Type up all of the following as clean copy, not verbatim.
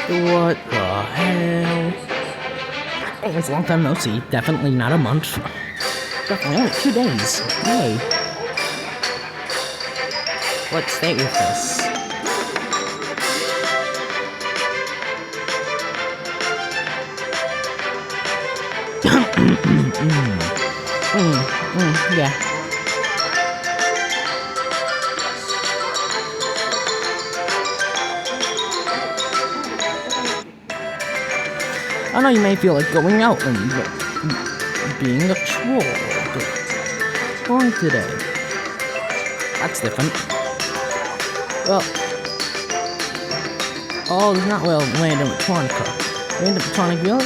What the hell? Oh, it's a long time no see. Definitely not a month. Definitely only 2 days. Yay. Let's stay with this. Yeah. I know you may feel like going out and being a troll. Why today? That's different. Well, oh, it's not Random Electronica. Random Electronica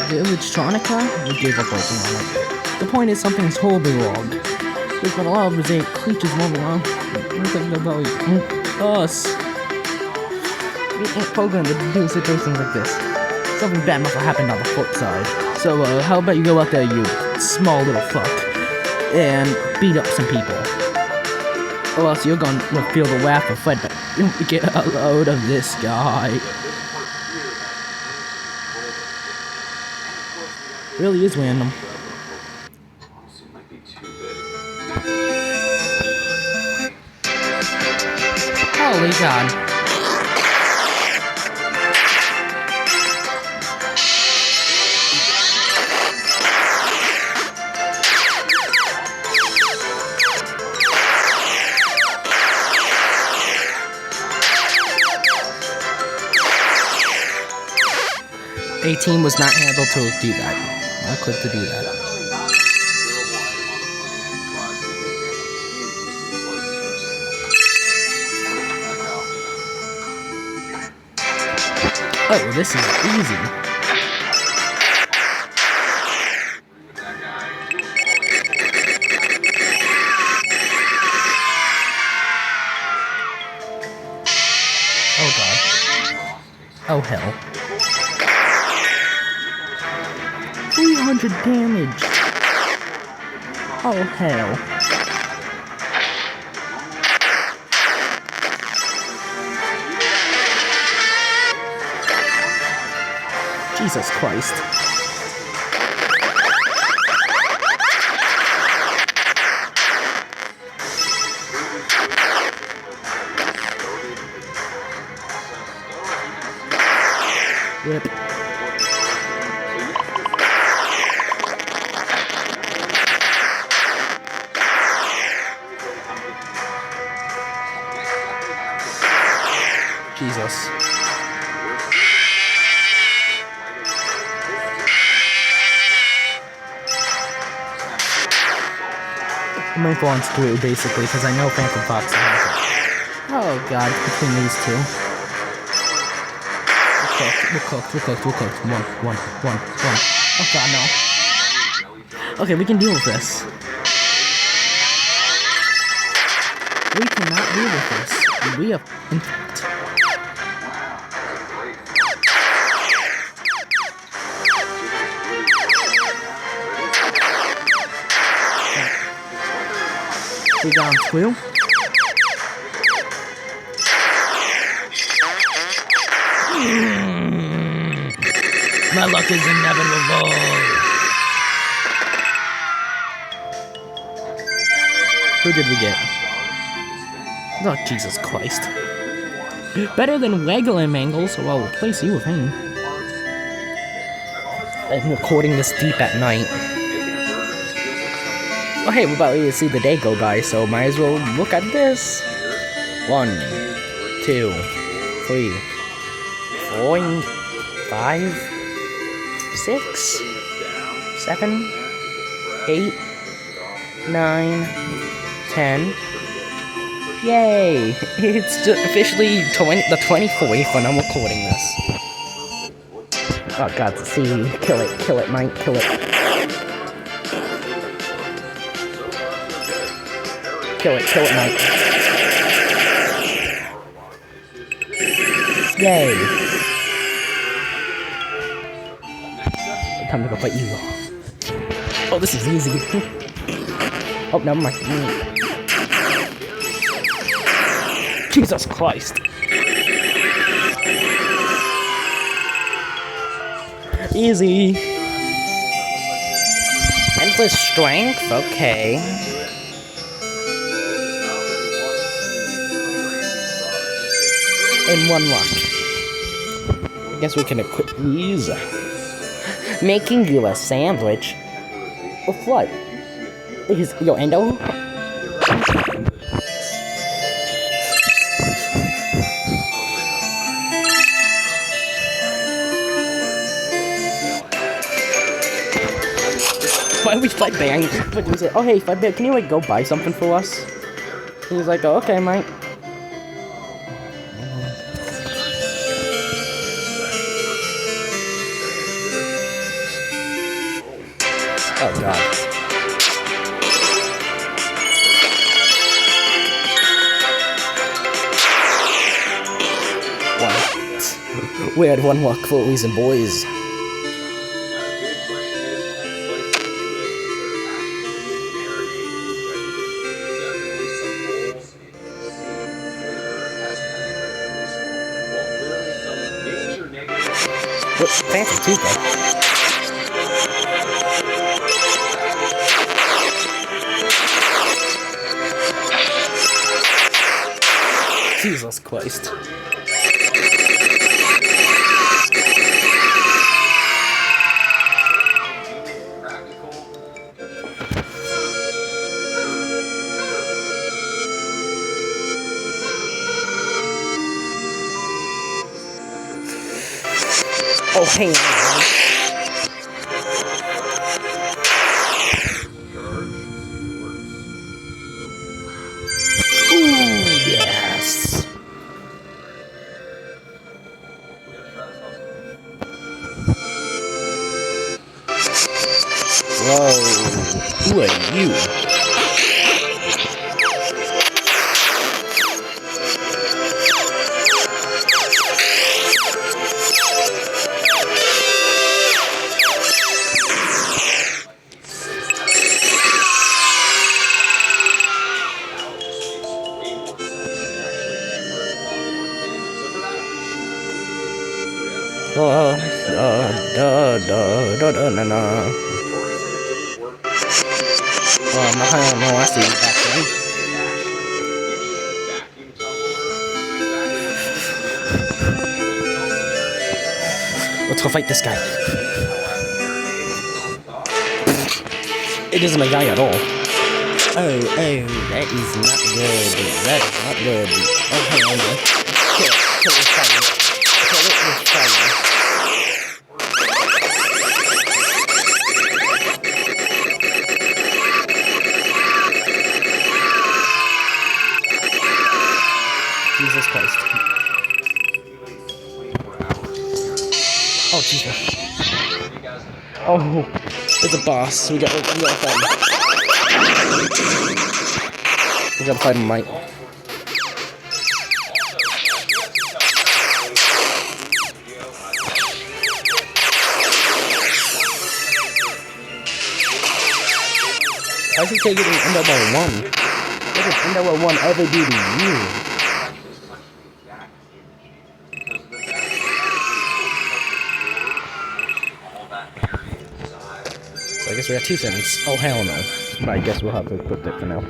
Village Tronica? We gave up working on it. The point is something's horribly wrong. We've got a lot of resilient creatures moving around. Thinking about us. We ain't programmed to deal with situations like this. Something bad must have happened on the flip side. So, how about you go out there, you small little fuck, and beat up some people. Or else you're gonna feel the wrath of Fred. Get a load of this guy. Really is random. Holy God. 18 was not able to do that. Not equipped to do that. Oh, this is easy. Oh God. Oh hell. 300 damage. Oh hell. Jesus Christ. Rip. Jesus. I'm going for on screw basically because I know Phantom Fox has it. Oh God, between these two. We're cooked. One. Oh God, no. Okay, we can deal with this. We cannot deal with this. We have... We down squeal. My luck is inevitable. Who did we get? Oh, Jesus Christ. Better than Waggle and Mangles, so I'll replace you with him. I'm recording this deep at night. Oh hey, we're about to see the day go by, so might as well look at this. 1, 2, 3, 4, 5, 6, 7, 8, 9, 10. Yay! It's officially the 24th when I'm recording this. Oh God, see, kill it, Mike, kill it. Kill it, Mike. Yay! Time to go fight you. Oh, this is easy. Oh, never mind. Jesus Christ. Easy. Endless strength? Okay. And 1 luck. I guess we can equip these. Making you a sandwich? With what? Is your endo? Why we fight Bang? What do we say? Oh hey, Fight Bang, can you like go buy something for us? He's like, oh, okay, mate. Oh god. What? We had 1 luck for a reason, boys. What? Fancy Tuesday. Jesus Christ. Oh, hey. Ooh, yes. Whoa. Who are you? I don't know, I see you back there. Let's go fight this guy. It isn't a guy at all. Oh, that is not good. That is not good. Oh, hang on. Kill it with fire. Kill it with fire. Jesus Christ. Oh, Jesus. Oh, it's a boss. We gotta fight him. We gotta fight him, Mike. Why is he taking Endo Ball 1? What did Endo Ball 1 ever do to you? I guess we got 2 seconds. Oh, hell no. But I guess we'll have to put that for now.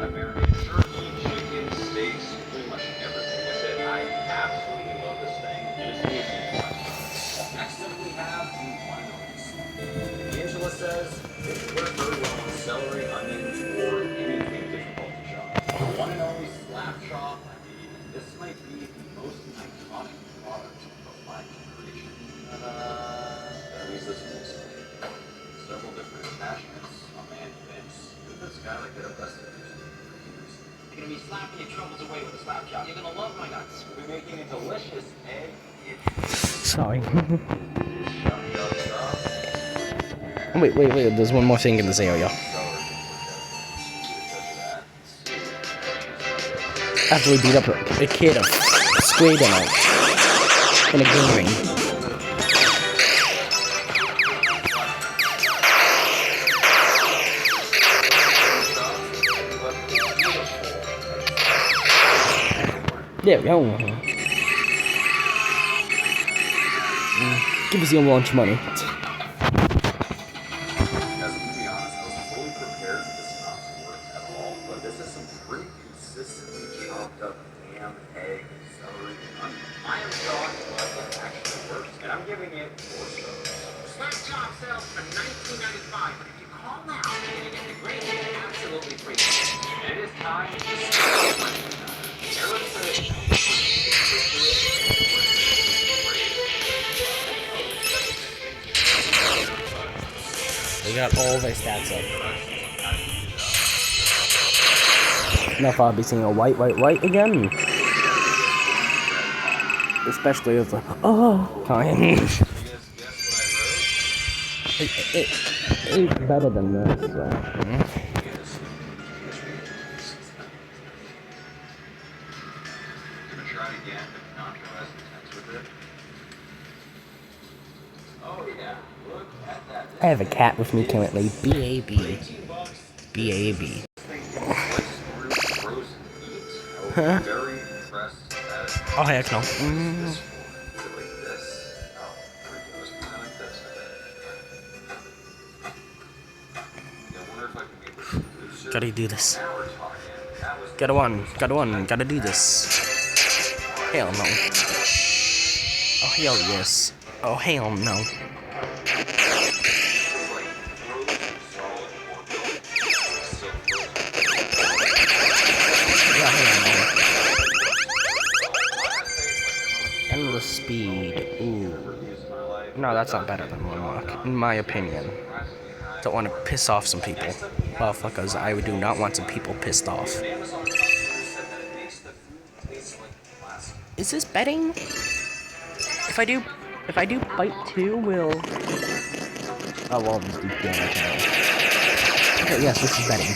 Angela says it's worked very well on celery, onions, or anything difficult to chop. One and only slap chop. I mean, this might be the most iconic product of the Black generation. At least this one. Several different attachments. A man Vince. This guy like that arrested. You're gonna be slapping your troubles away with a slap chop. You're gonna love my nuts. We'll be making a delicious egg. Sorry. Wait, there's one more thing in this area. After we beat up a kid of Square Demo in a game ring. There we go. Give us your launch money. got all of our stats up. Now if I'll be seeing a white again. Especially if the kind. It's better than this, so. I have a cat with me currently. B-A-B. B-A-B. Huh? Oh, heck no. Gotta do this. Gotta do this. Hell no. Oh, hell yes. Oh, hell no. Yeah, hell no. Endless speed. Ooh. No, that's not better than Warlock, in my opinion. Don't want to piss off some people. Well, fuckers, I do not want some people pissed off. Is this betting? If I do bite 2, will... Oh, well, just do damage now. Okay, yes, this is betting.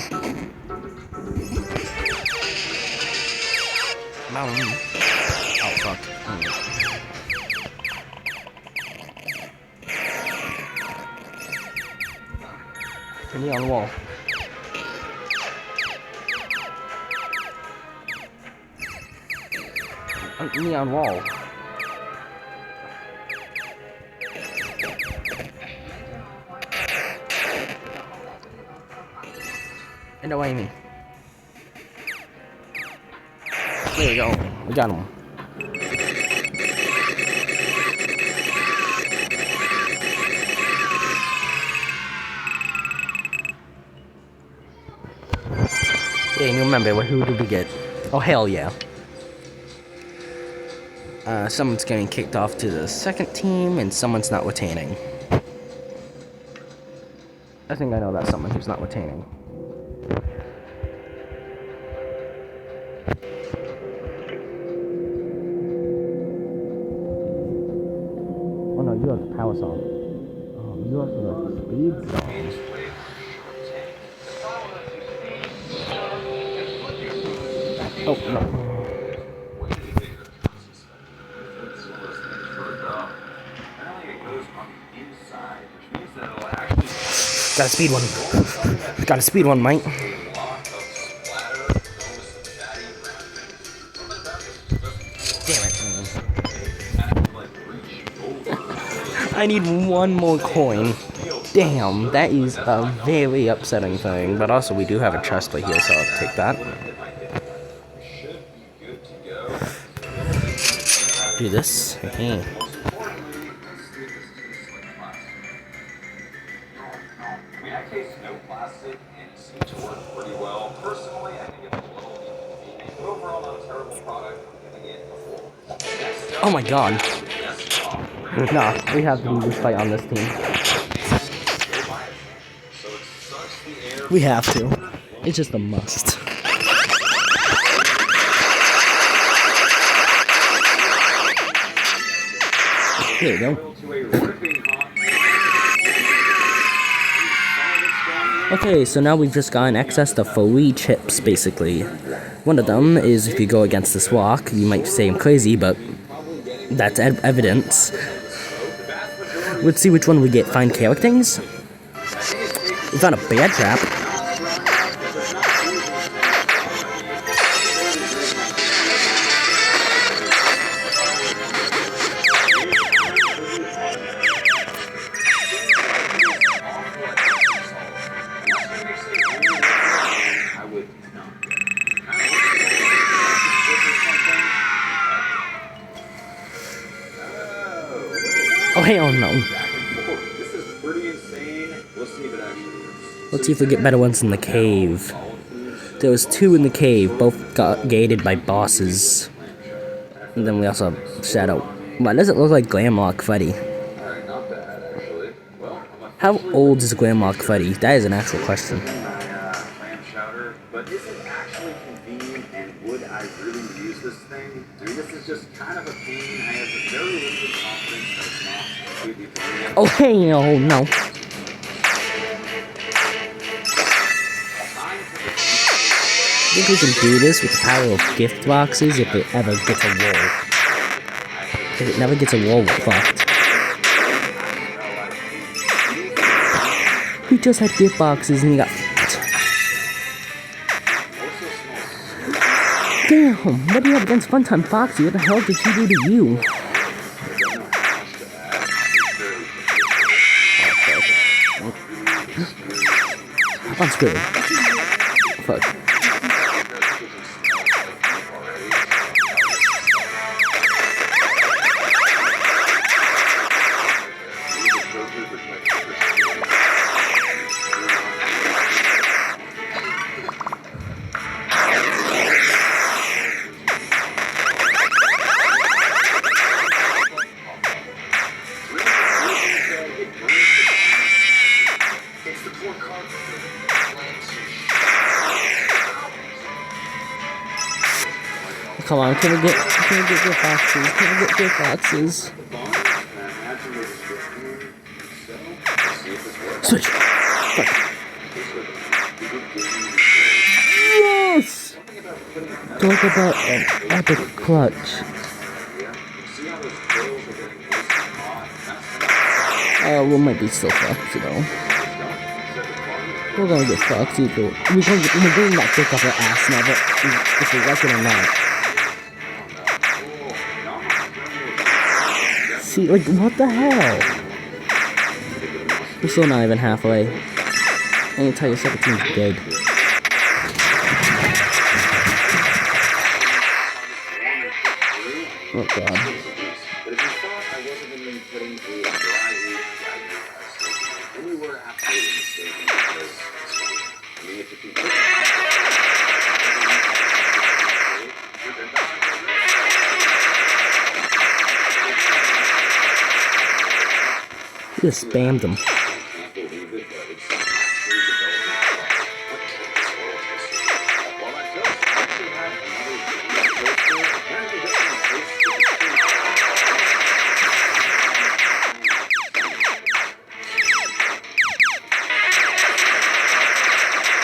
Oh, fuck. Neon wall. Neon wall. And away me. There we go. We got him. Yeah, you remember, who did we get? Oh, hell yeah. Someone's getting kicked off to the second team, and someone's not retaining. I think I know that someone who's not retaining. Oh no, you have the power song. Oh, you have the speed song. Oh, no. Got a speed one. Got a speed one, mate. Damn it. I need one more coin. Damn, that is a very upsetting thing. But also, we do have a chest right here, so I'll take that. Do this. Okay. Oh my god. Nah, we have to do this fight on this team. We have to. It's just a must. There you go. Okay, so now we've just gotten access to 3 chips, basically. One of them is if you go against this rock, you might say I'm crazy, but that's evidence. Let's see which one we get. Find characters? We found a bear trap. Oh, hell no. This is pretty insane. We'll see if it actually works. Let's see if we get better ones in the cave. There was 2 in the cave, both got gated by bosses. And then we also have Shadow. Why does it look like Glamlock Freddy? Alright, not bad, actually. Well, How old is Grandma Freddy? That is an actual question. Clam chowder, but is it actually convenient and would I really use this thing? I mean, this is just kind of a pain. I have very limited confidence that it's not completely broken. Oh, hey, oh, no. I think we can do this with the power of gift boxes if it ever gets a wall. If it never gets a wall, we're fucked. He just had gift boxes and he got fucked. Damn, what do you have against Funtime Foxy? What the hell did she do to you? I'm screwed. Fuck. Come on, can we get gift boxes? Can we get gift boxes? Switch! Fuck. Yes! Talk about an epic clutch. We might be still fucked, you know. We're gonna get fucked either. We're getting that dick up our ass now, but if we like it or not. See, like, what the hell? We're still not even halfway. And Entire 17's dead. Oh god. Just spammed them.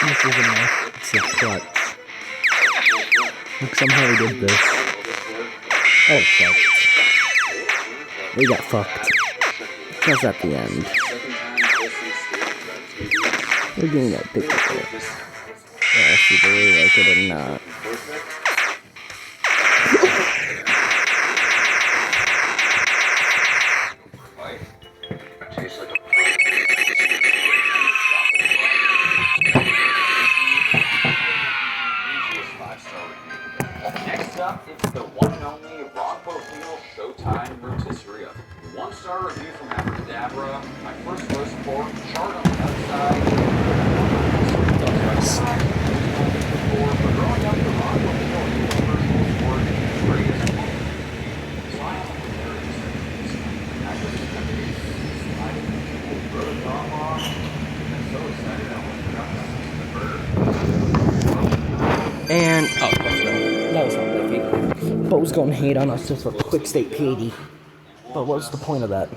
This isn't enough. It's a clutch. Like somehow we did this. Oh fuck. We got fucked. That's at the end. We're getting that big picture. Yeah, if you really like it or not. Next up, it's the one and only Ronco Wheel Showtime Rotisserie. One-star review from Abracadabra. My first roast pork, charred on the outside. For growing up, the Ronco Wheel is the first sport greatest. Science and various things. Acquisition of these, I wrote a dog on. I'm so excited I almost forgot the burger. And oh no, that was not working. But was gonna hate on us just for quick state PD. But what's the point of that?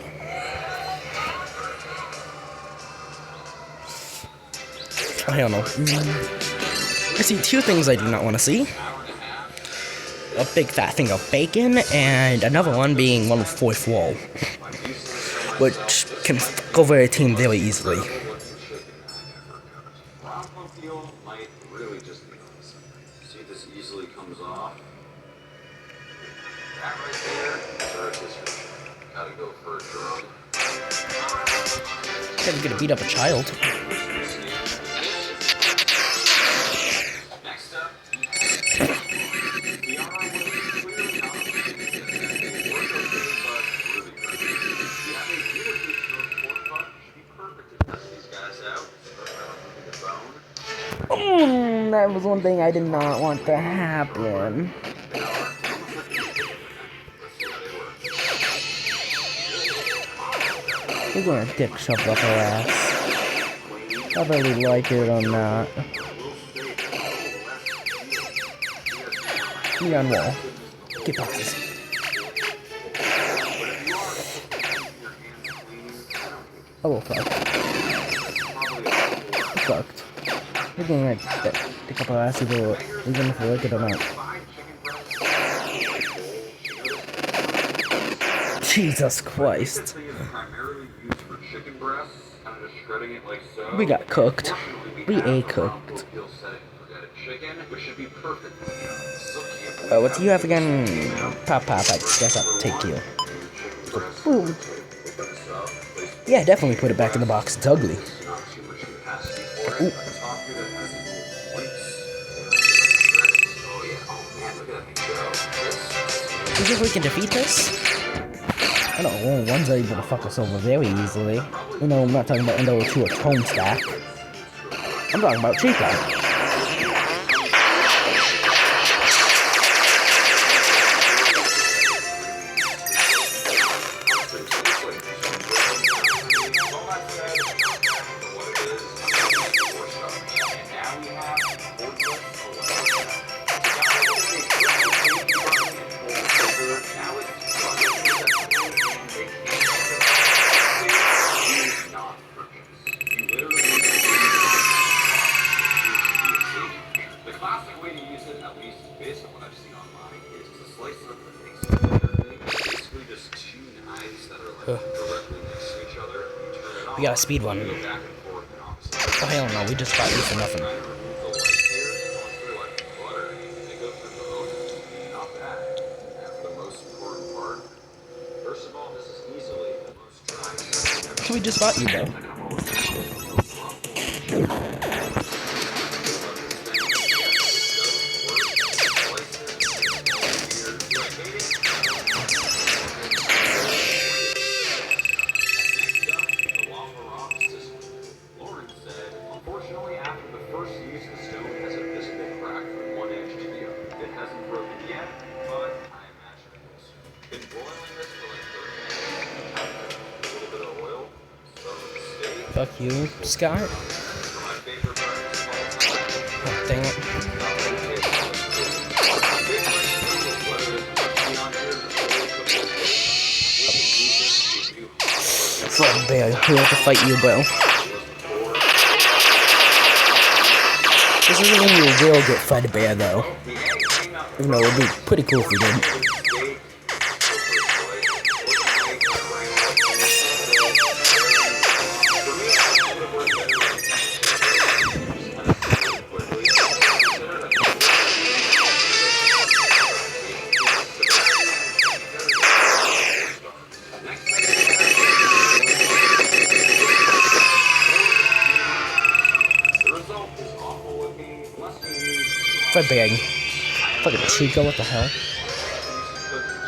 I don't know. I see two things I do not want to see. A big fat thing of bacon, and another one being one with fourth wall. Which can fuck over a team very easily. Might really just be awesome. See, this easily comes off. That right there, rotisserie. Gotta go for a drug. Never gonna beat up a child. Next up, That was one thing I did not want to happen. We're gonna dick shove up her ass. Whether we like it or not. Neon wall. Get boxes. Oh, fuck. Fucked. We're gonna dick up her ass even if we like it or not. Jesus Christ. We got cooked. We cooked. What do you have again? Pop, I guess I'll take you. Ooh. Yeah, definitely put it back in the box. It's ugly. Ooh. Do you think we can defeat this? I don't know, one's able to fuck us over very easily. You know, I'm not talking about Endo 2 or Tone Stack. I'm talking about Chica. We got a speed one. Oh hell no, we just fought you for nothing. We just fought you though. Fuck you, Scott. Oh, dang it. Fuck bear, we have to fight you, bro. This isn't when you will get fight a bear, though. You know, it'd be pretty cool if we did. Fred Bang. Fucking Chico, what the hell?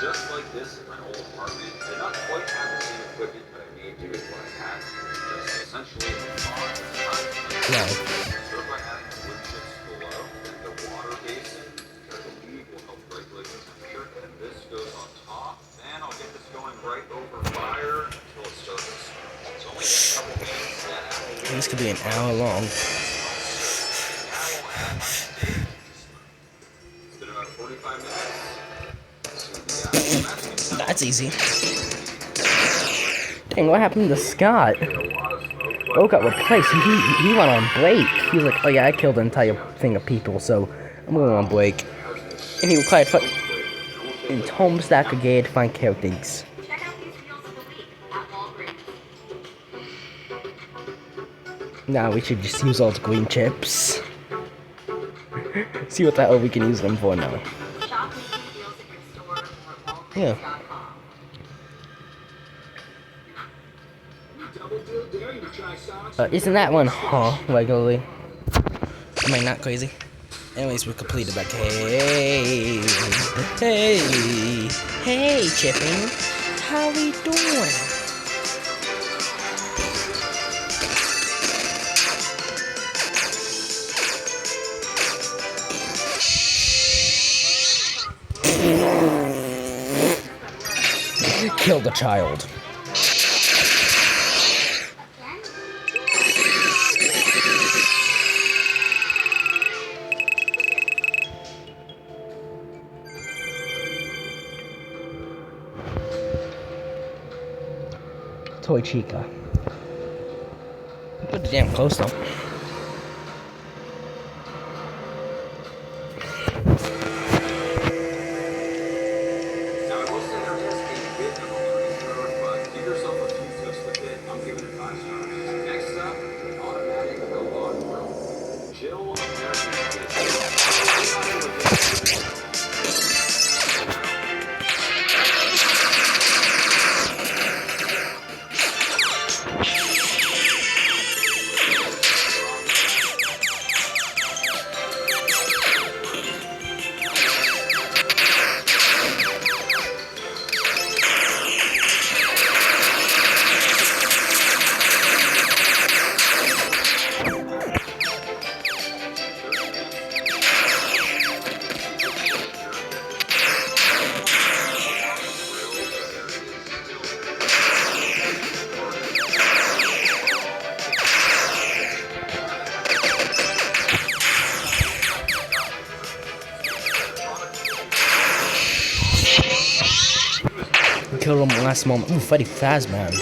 Just like this in my old apartment, I did not quite have the same equipment that I made do with what I had. Just essentially no. So by adding the wood chips below and the water basin, I believe will help regulate the temperature, and this goes on top, and I'll get this going right over fire until it starts. It's only been a couple minutes. This could be an hour long. That's easy. Dang, what happened to Scott? Oh, got replaced. He went on break. He was like, oh yeah, I killed an entire thing of people, so I'm going on break. And he required in Homestuck again to find characters. Now we should just use all the green chips. See what the hell we can use them for now. Yeah. Isn't that one regularly? Am I not crazy? Anyways, we completed that. Hey, Chipping. How we doing? Kill the child. Toy Chica. Pretty damn close though. Now, I will say there is a bit of a learning curve, but give yourself a few tips with it. I'm giving it 5 stars. Next up, automatic robot grill. Jill Killed him last moment. Ooh, Freddy Fazman.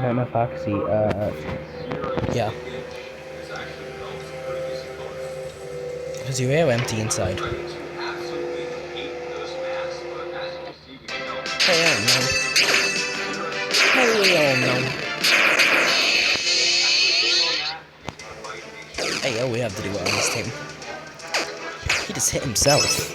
Nightmare Foxy, yeah. Because your air empty inside. Hell no. Hell no. Hey, all we have to do on this team. He just hit himself.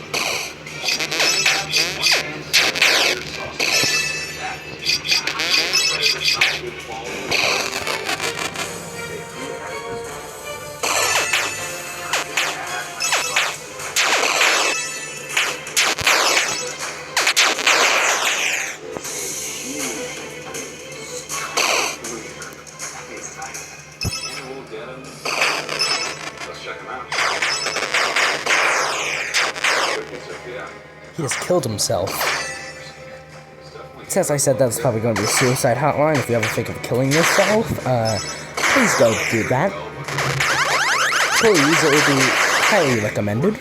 He just killed himself. Since I said that's probably going to be a suicide hotline, if you ever think of killing yourself, please don't do that. Please, it would be highly recommended.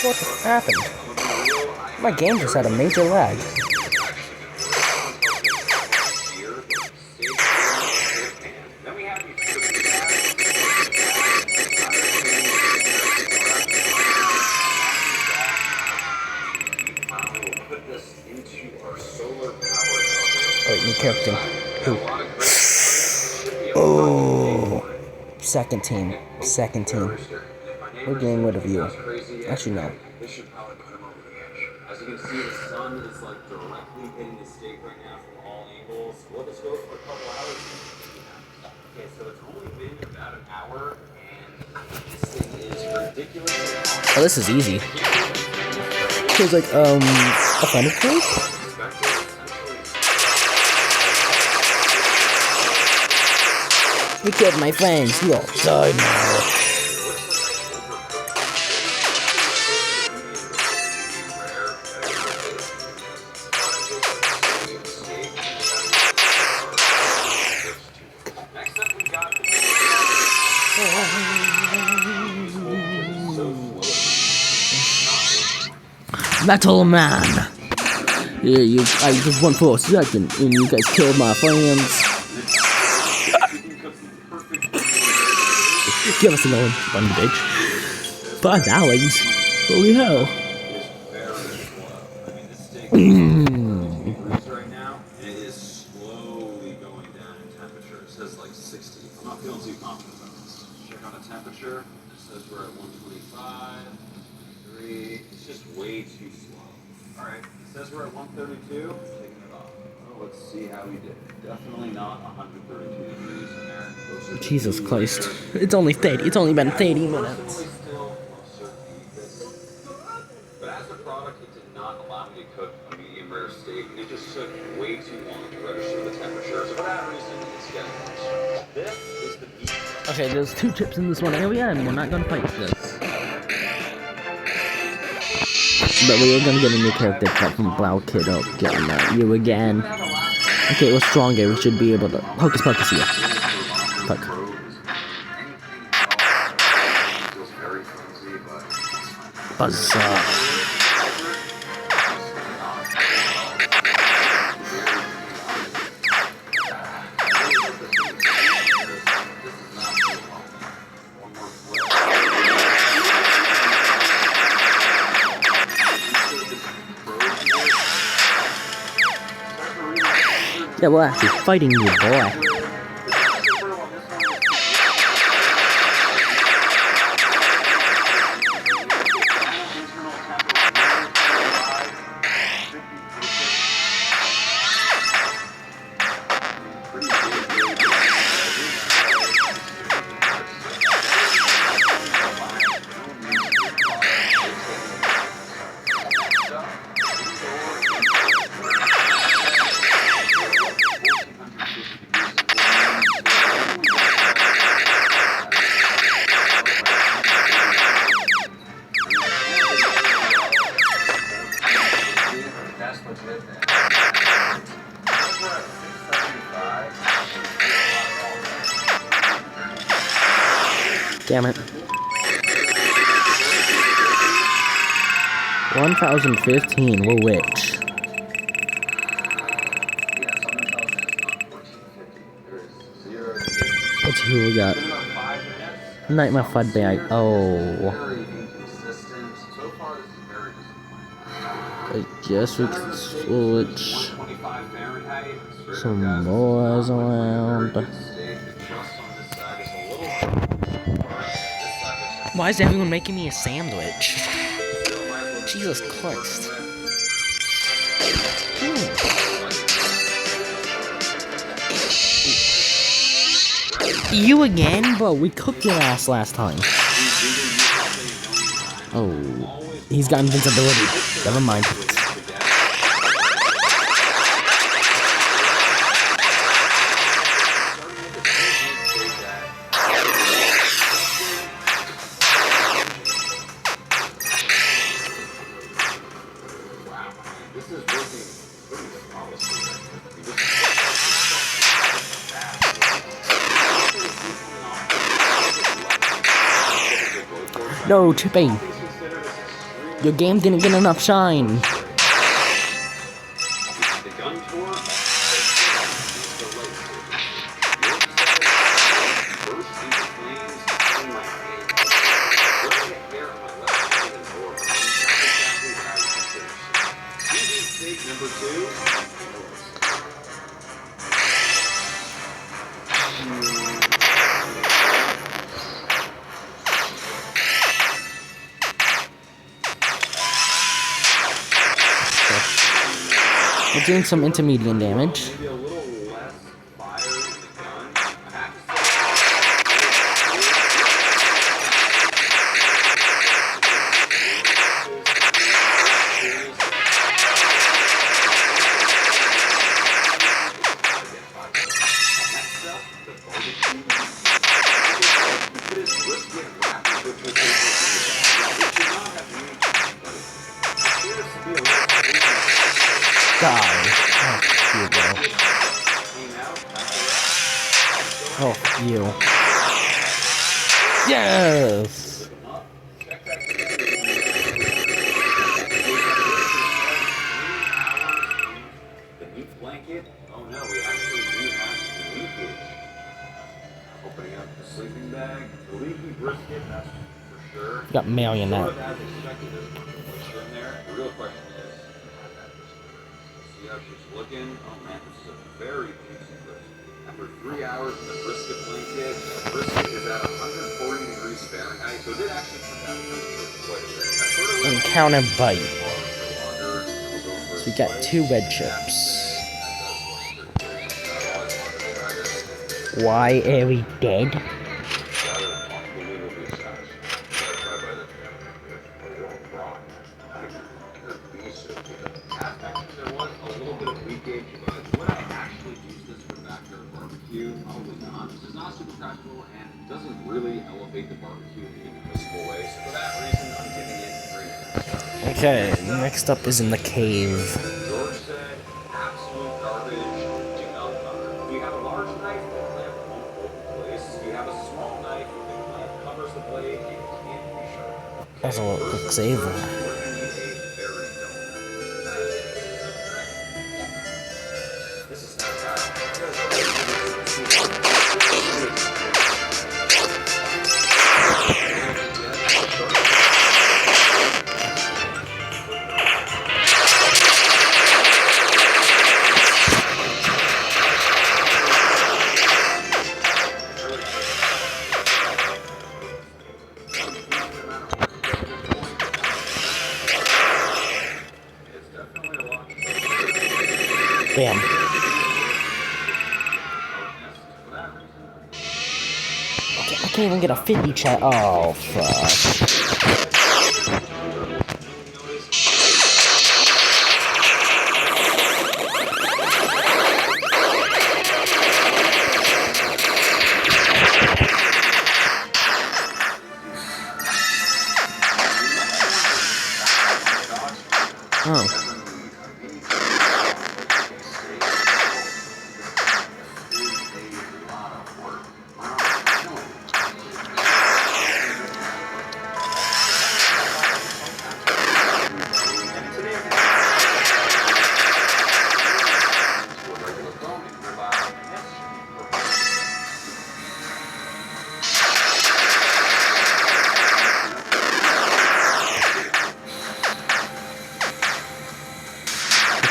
What happened? My game just had a major lag. Wait, new character. Who? Oh, second team. We're getting rid of you. Actually, no. They should probably put him over the edge. As you can see, the sun is like directly hitting the stake right now from all angles. We'll just go for a couple hours. Okay, so it's only been about an hour, and this thing is ridiculous. Oh, this is easy. Feels like, a Thunder Creek? You killed my friends, you all die now. Metal Man! Yeah, I just went for a second, and you guys killed my friends. Give us another one, bitch. $5? Holy hell. Right now, it is slowly going down in temperature. It says like 60. I'm not feeling too confident about this. Check on the temperature. It says we're at 125, 123. It's just way too slow. Alright, it says we're at 132. Taking it off. Oh, let's see how we did. Definitely not 132 degrees in there. Jesus Christ. It's only been 30 minutes. But as a product, it did not allow me to cook a medium rare steak, and it just took way too long to register the temperature. So for that reason, it's getting worse. This is the meat. Okay, there's 2 chips in this one area, and we're not gonna fight this. But we are gonna get a new character cut from Blau Kid up. Getting you again. Okay, we're stronger. We should be able to. Hocus Pocus here. Fuck. Buzzer. Yeah, we're actually fighting you, boy. Damn it. 1015, we're rich. Let's see who we got. Nightmare Fud Bag. Oh. I guess we can switch some boys around. Why is everyone making me a sandwich? Jesus Christ. You again? Bro, we cooked your ass last time. Oh. He's got invincibility. Never mind. No, Chippy. Your game didn't get enough shine. We're doing some intermediate damage. Oh, you. Yes! The meat blanket? Oh no, we actually do have some leakage. Opening up the sleeping bag, the leaky brisket, that's for sure. Got marionette. Sort of as expected, there's some moisture in there. The real question is, see how she's looking? Oh man, this is a very juicy brisket. After 3 hours in the brisket blanket, the brisket is at 140 degrees Fahrenheit, so it did actually come down quite a bit. I sort of Encounter bite. So we got 2 red chips. Why are we dead? Okay, next up is in the cave. George said, absolute garbage, do not cover. If you have a large knife, the clamp won't hold in place. If you have a small knife, the clamp covers the blade and can't be sharp. That's a lot of saver. We're gonna need a very dull knife. This is not Damn. I can't even get a 50 chat. Oh, fuck. Oh.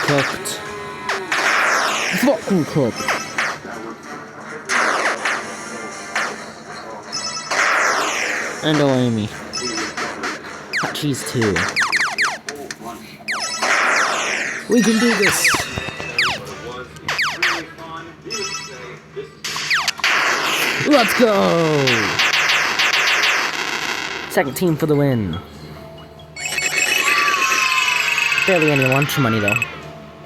Cooked. Fucking cooked. And oh, Amy. Hot cheese too. We can do this. Let's go. Second team for the win. Barely any lunch money though.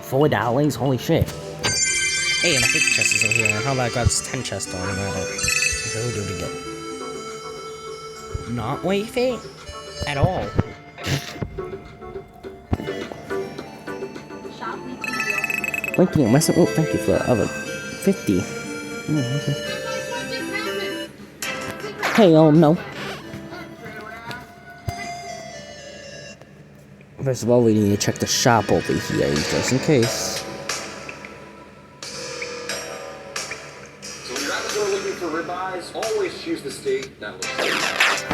$4? Holy shit. Hey, and a 50 chest is over here. How about I grab this 10 chest on and add it? So we'll do it again. Not wayfare at all. Thank you, messing. Oh, thank you for the other 50. Oh, okay. Hey, no. First of all, we need to check the shop over here, just in case. So when guys are looking for ribeyes, always choose the steak that looks good.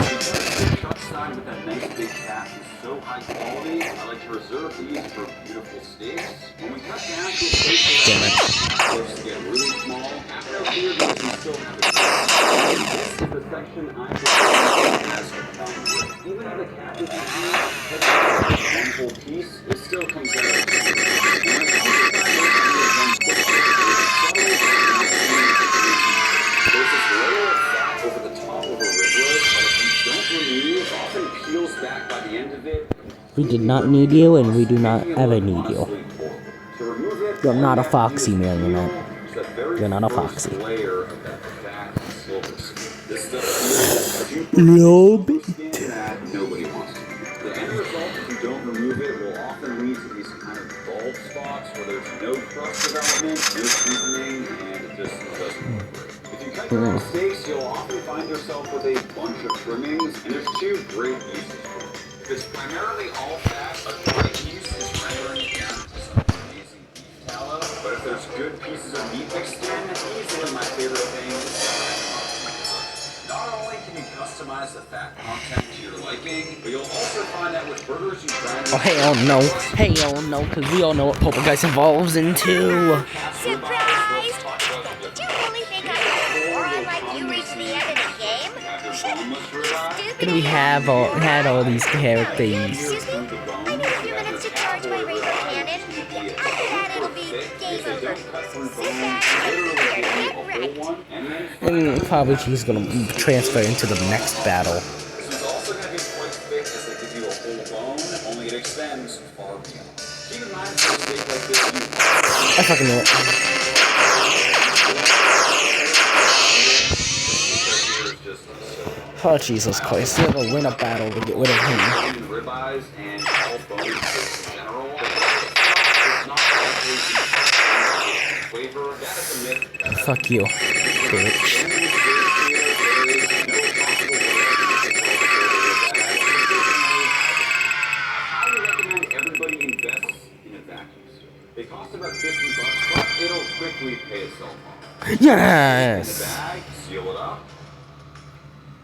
Because the cut side with that nice big cast is so high quality, I like to reserve these for beautiful steaks. When we cut down to a place where the cast get really small, have no fear because we still have it. This is the section I prefer. Even if the cast is one whole piece, it still comes out. There's this layer of fat over the top of a rib roast that if you don't remove, often peels back by the end of it. We did not need you, and we do not ever need you. To remove it, You're not a foxy, millionaire. You're not a foxy. Layer of that fat and silver. This stuff Little bit. that nobody wants to. The end result, if you don't remove it, will often lead to these kind of bald spots where there's no crust development, no seasoning, and it just doesn't look great. If you cut your own steaks, you'll often find yourself with a bunch of trimmings, and there's two great uses for it. If it's primarily all fat, a great use is rendering it down to some amazing beef tallow. But if there's good pieces of meat mixed in, easily my favorite thing is not only can you customize the fat content to your liking, but you'll also find that with burgers you try. Oh, hell no. Hell no, because we all know what Poltergeist evolves into. Surprise! Did you really think I'd be bored like you reached the end of the game? And we had all these characters. Excuse me? I need a few minutes to charge my razor cannon. After that, it'll be game over. Sit back, get ready. And probably she's gonna transfer into the next battle. This is also going to be quite thick as they give you a whole bone, only it extends far beyond. Keep in mind, for a steak like this, I fucking knew it. just so Oh, Jesus Christ. You have to win a battle to get rid of him. Ribeyes and all bone steaks in general. It's not always flavor. That is a myth. Fuck you, bitch. They cost about $50, but it'll quickly pay itself off. Yes! In the bag, seal it up.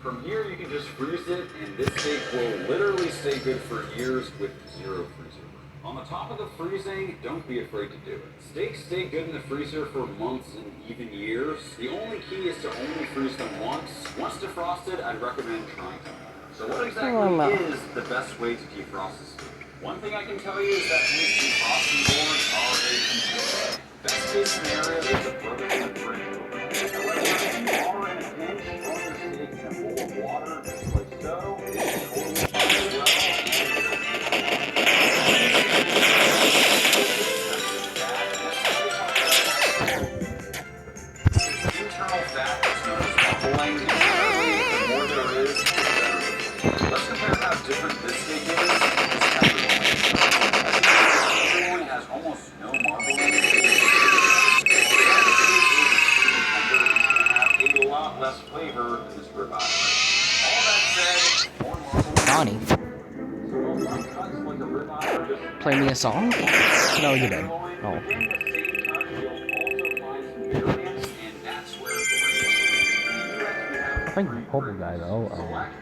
From here, you can just freeze it, and this steak will literally stay good for years with zero freezer. On the top of the freezing, don't be afraid to do it. Steaks stay good in the freezer for months and even years. The only key is to only freeze them once. Once defrosted, I'd recommend trying them. So what exactly is the best way to defrost a steak? One thing I can tell you is that these defrosting boards are a computer. Best case scenario is a broken in the fridge. However, if you are in a pinch, throw your steak in a bowl of water, just like so. It's totally fine as well. Internal fat is known as bubbling, and the more there is, the better. Let's compare how different this steak is. Has almost no marbling. Have a lot less flavor than this ribeye. All that said, more marbling. Donnie, So while some cuts like a ribeye are just play me a song? No, you didn't. Oh. within the same cut, you'll also find some variants, and that's where it breaks. I think the purple guy, though, Select,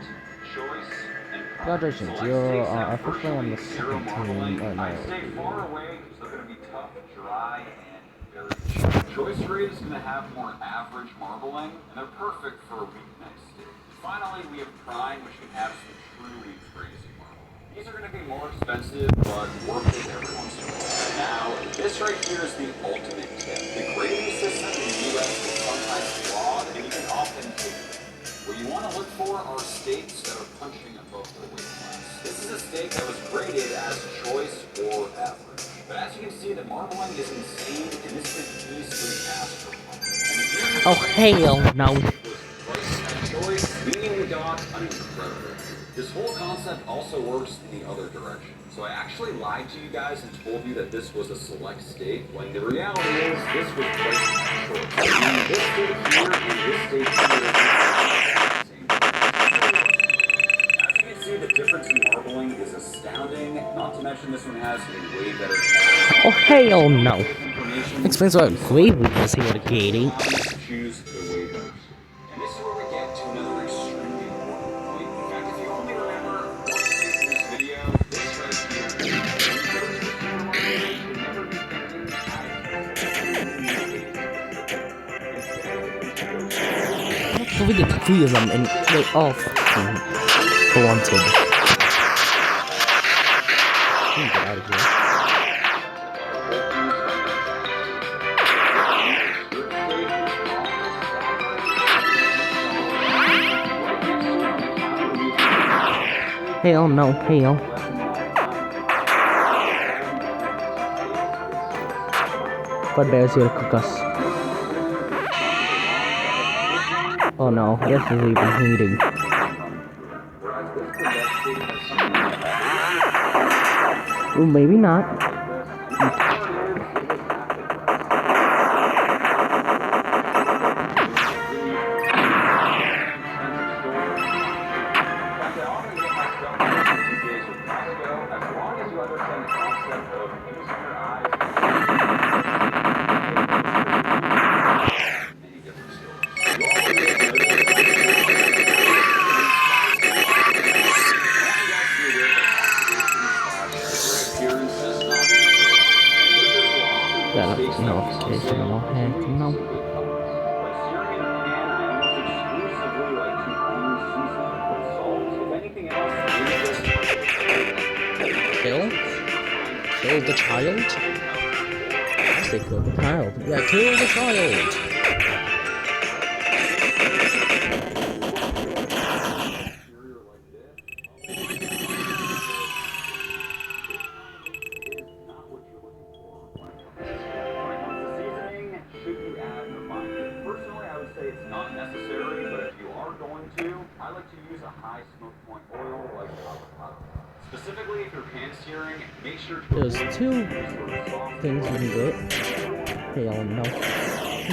choice, and congratulations, you're officially on the second team right now. Stay far away because they're going to be tough, dry, and very cheap. Choice grade is going to have more average marbling, and they're perfect for a weeknight steak. Finally, we have prime, which can have some truly crazy marbling. These are going to be more expensive, but worth it every once in a while. Now, this right here is the ultimate tip. The grading system in the U.S. is sometimes flawed, and you can often take it. What you want to look for are steaks that are punching above their weight class. This is a steak that was graded as choice or average. But as you can see, the marbling is insane, and this could easily pass for pump. Oh, hell no. Was priced at choice, meaning we got an incredible. This whole concept also works in the other direction. So I actually lied to you guys and told you that this was a select steak, when the reality is this was priced at choice. Meaning this steak here and this steak here. The difference in marbling is astounding, not to mention this one has a way better Oh, hell no. Explains why gravy is here to Katie. Choose the way better. And this is where we get to another extremely important point. In fact, if you only remember one thing in this video, this right here. So we get 3 of them and they all fucking blunted. Get out of here. Hell no, hell. Fudbear's here to cook us. Oh no, this is even heating. Well, maybe not. Got a notification, no heck, no. Kill? Kill the child? I say kill the child. Yeah, kill the child! Personally, I would say it's not necessary, but if you are going to, I like to use Specifically, if you're pan searing, make sure to There's two soft things you can get. Hell no.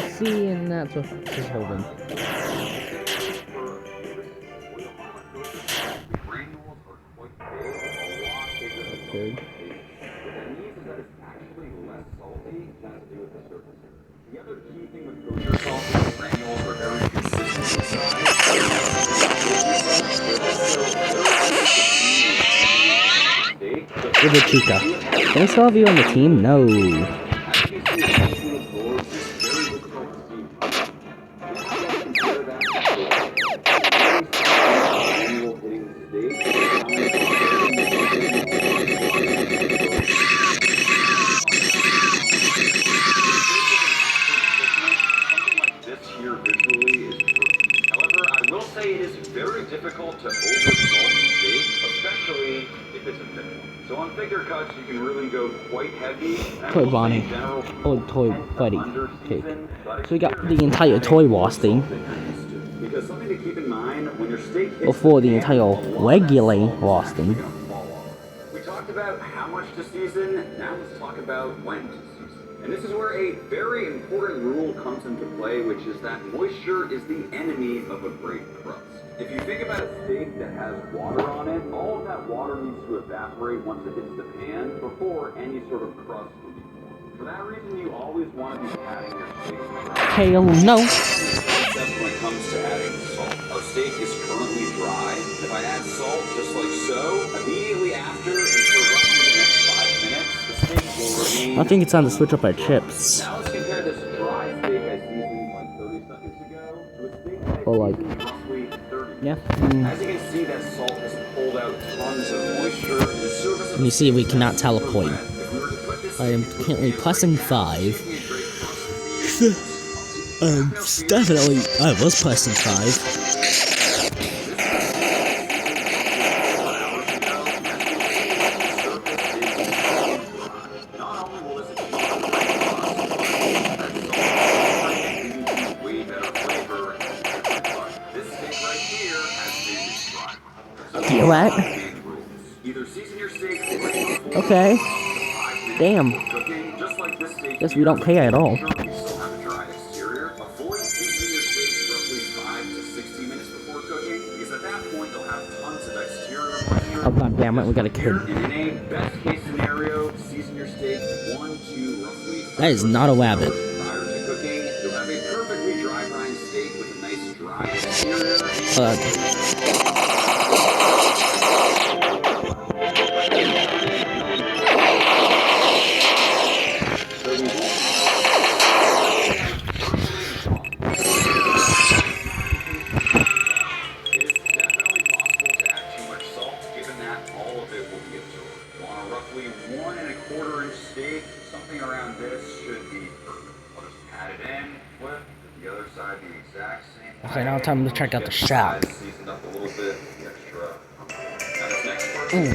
See, and that's what just holding. granules are quite big, a lot bigger than Good. What that means is that it's actually less salty, has to do with the surface. The other key thing with kosher salt is the granules are very consistent in size. With the Chica. Can I still have you on the team? No. Difficult to over-salt steak, especially if it's a thick one. So on thicker cuts, you can really go quite heavy. Toy Bonnie. Oh, Toy Buddy. Okay. So we got the entire toy wasting. Because something to keep in mind when your steak hits Before the entire regular wasting. We talked about how much to season, now let's talk about when to season. And this is where a very important rule comes into play, which is that moisture is the enemy of a great crust. If you think about a steak that has water on it, all of that water needs to evaporate once it hits the pan before any sort of crust will be formed. For that reason, you always want to be adding your steak dry. Hell no. Except when it comes to adding salt. Our steak is currently dry. If I add salt just like so, immediately after and for roughly the next 5 minutes, the steak will remain. I think it's time to switch up our chips. Now let's compare this dry steak I seasoned like 30 seconds ago to a steak that I Or like- seasoned roughly 30 Yeah. As you can see, that salt has pulled out tons of moisture. The surface of And you see we cannot teleport. If we were to put this I am currently pressing 5. Definitely, I was pressing 5. not only will this achieve way better flavor, but this steak right here has been dry. You what? Either season your steak before Okay. 5 minutes Damn. cooking, just like this steak. Guess we don't care at all. Sure, you still have a dry exterior. Avoid seasoning your steaks roughly 5 to 60 minutes before cooking, because at that point you'll have tons of exterior moisture. Oh god damn it, we got a kid. And in a best case scenario, season your steak 1 to roughly 5 That is not a rabbit. prior to cooking. You'll have a perfectly dry brine steak with a nice dry exterior. It is definitely possible to add too much salt, given that all of it will be absorbed. On a roughly 1 1/4 inch steak, something around this should be perfect. I'll just pat it in, flip, the other side the exact same. Okay, now time to check out the shop. Seasoned up a little bit, the extra. Now this next part, try to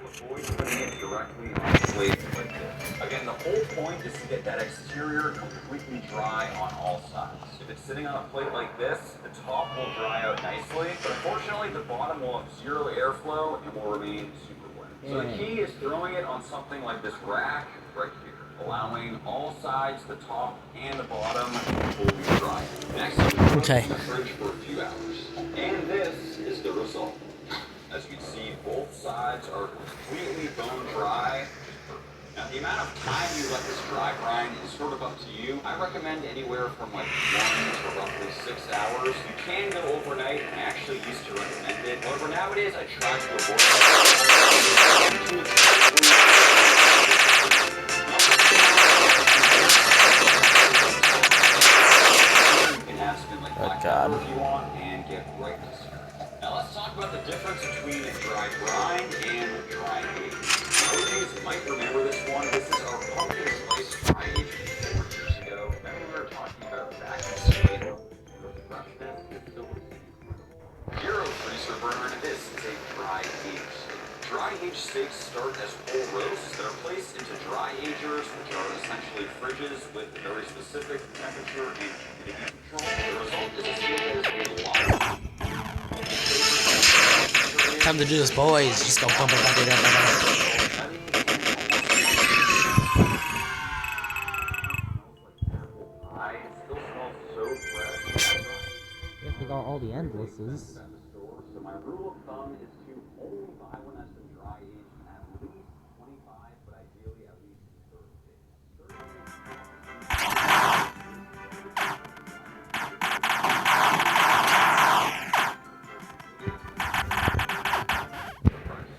avoid putting it directly on the plate like this. Again, the whole point is to get that exterior completely dry on all sides. If it's sitting on a plate like this, the top will dry out nicely, but unfortunately the bottom will have zero airflow and will remain super wet. So the key is throwing it on something like this rack right here, allowing all sides, the top and the bottom, to fully dry. Next, you put it Okay. in the fridge for a few hours. And this is the result. As you can see, both sides are completely bone dry. Now, the amount of time you let this dry brine is sort of up to you. I recommend anywhere from like 1 to roughly 6 hours. You can go overnight, and I actually used to recommend it. However, nowadays I try to avoid You can have something like black pepper if you want, and get right to syrup. Now let's talk about the difference between dry brine and dry aged. Most of you might remember this one. This is our pumpkin spice dry aged 4 years ago. Remember we were talking about back in the day, the freshness is still the same. Zero freezer burn. This is a dry aged steak. Dry aged steaks start as whole roasts that are placed into dry agers, which are essentially fridges with very specific temperature and humidity control. The result is a steak that is a lot. time to do this, boys. Just go bump it. I still smell so fresh. Yes, we got all the endlesses. At the store. So my rule of thumb is to only buy one that's been dry aged at least 25, but ideally at least 30 days.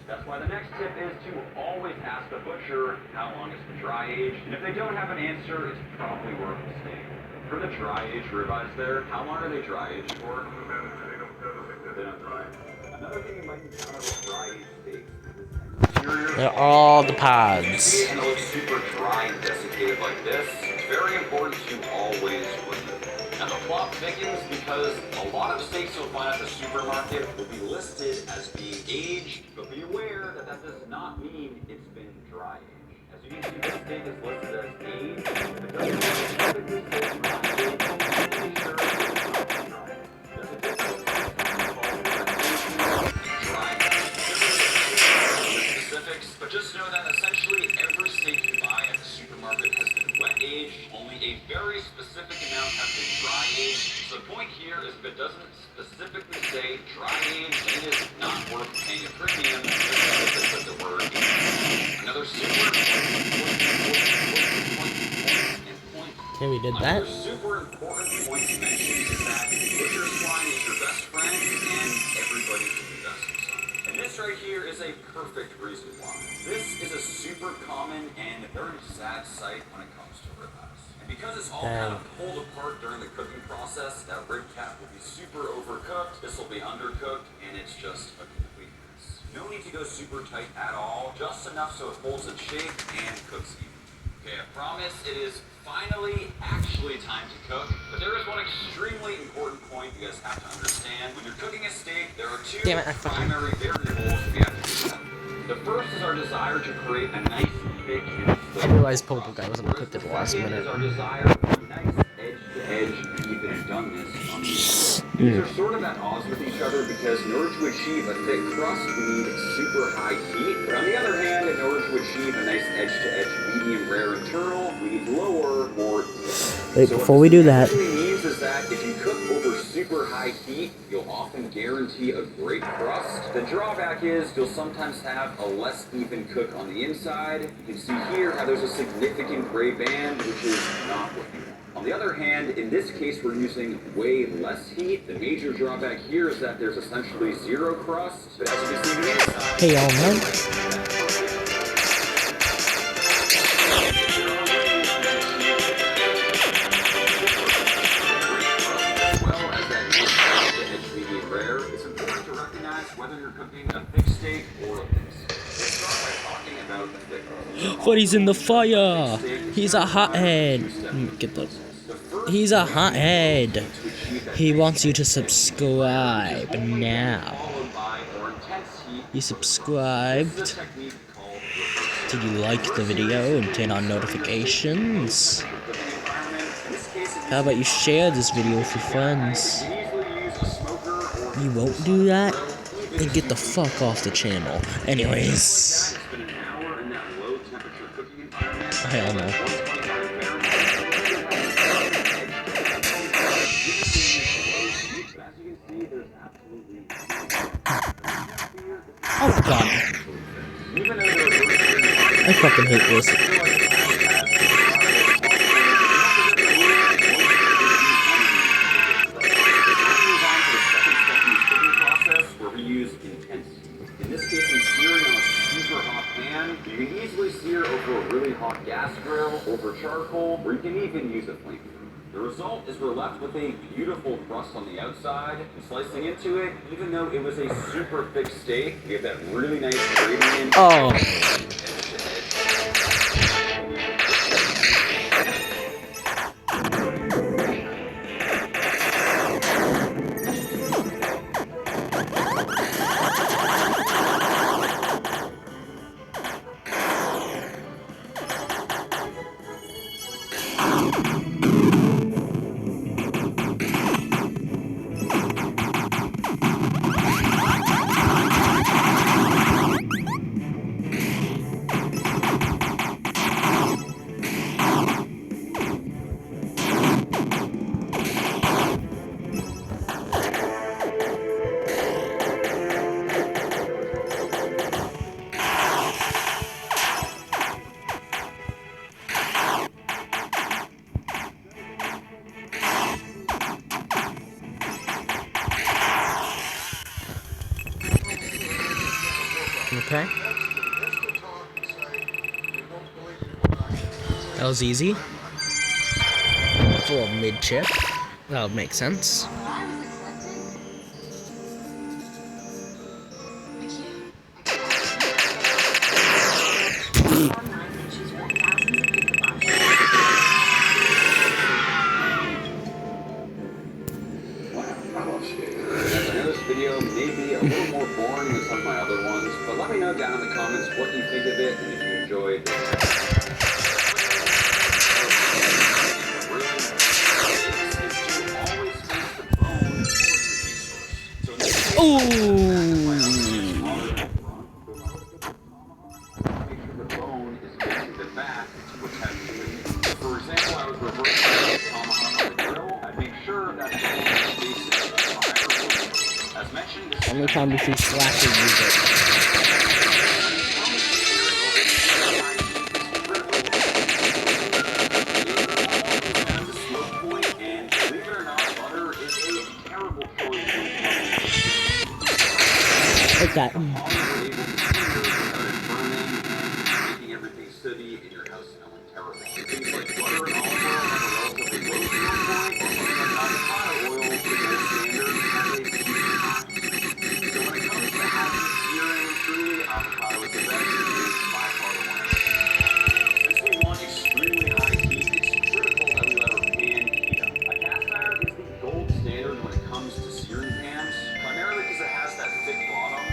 That's why the next tip is to always ask the butcher how long it's been dry aged, and if they don't have an answer, it's probably worth the staying. For the dry aged ribeyes there, how long are they dry aged for? They don't dry. Another thing you might encounter with dry aged steaks is interior. They're all the pods. And it looks super dry and desiccated like this. It's very important to always clean it. Now the plot thickens because a lot of steaks you'll find at the supermarket will be listed as being aged, but be aware that that does not mean it's been dry aged. As you can see, this steak is listed as aged, but it doesn't specifically say dry aged. Be sure it's not dry. There's a difference between dry specifics, but just know that essentially every steak you buy at the supermarket has been wet aged. Only a very specific amount has been dry aged. So the point here is if it doesn't specifically say dry aged, then it is not worth paying a premium just because it says the word aged. Another super important point. Okay, we did that. Another super important point to mention is that butcher swine is your best friend and everybody can invest in some. And this right here is a perfect reason why. This is a super common and very sad sight when it comes to ribeyes. And because it's all kind of pulled apart during the cooking process, that rib cap will be super overcooked, this will be undercooked, and it's just a complete mess. No need to go super tight at all, just enough so it holds its shape and cooks even. Okay, I promise it is finally actually time to cook, but there is one extremely important point you guys have to understand. When you're cooking a steak, there are two primary variables we have to consider. The first is our desire to create a nice, thick, and I realized Popo Guy wasn't cooked at the last second minute. is our desire for a nice edge-to-edge, even doneness on these. These are sort of at odds with each other because in order to achieve a thick crust, we need super high heat. But on the other hand, in order to achieve a nice edge-to-edge, medium rare internal, we need lower, more heat. Wait, before we do that, What this means is that if you cook over super high heat, you'll often guarantee a great crust. The drawback is you'll sometimes have a less even cook on the inside. You can see here how there's a significant gray band, which is not what you want. On the other hand, in this case, we're using way less heat. The major drawback here is that there's essentially zero crust. But as you can see on the inside, hey y'all know. whether you're cooking a thick steak or a thin steak. Let's start by talking about the thick crust. But he's in the fire. He's a hothead. Get the. He's a hothead. He wants you to subscribe now. You subscribed? Did you like the video and turn on notifications? How about you share this video with your friends? You won't do that? Then get the fuck off the channel. Anyways. Hell no. Oh god. I fucking hate this. Where we use intense heat. In this case, I'm searing on a super hot pan. You can easily sear over a really hot gas grill, over charcoal, or you can even use a flamethrower. The result is we're left with a beautiful crust on the outside, and slicing into it, even though it was a super thick steak, we have that really nice gradient. Oh. Okay. That was easy. It's a little mid-chip. That would make sense. I know this video may be a little more boring than some of my other ones, but let me know down in the comments what you think of it and if you enjoyed For example, I was reversing the tomahawk on the grill. I'd make sure that the bone is facing the fire. As mentioned, this Only time we see Slasher use it. and believe it or not, butter is a terrible choice when it comes Like that. to making everything sooty in your house smelling terrible. Things like butter and olive oil have a relatively low fuel point, while avocado oil, to their standard, has a huge high. So when it comes to having searing, truly avocado is the best, it is by far the winner. Since we want extremely high heat, it's critical that we let our pan heat up. A cast iron is the gold standard when it comes to searing pans, primarily because it has that thick bottom.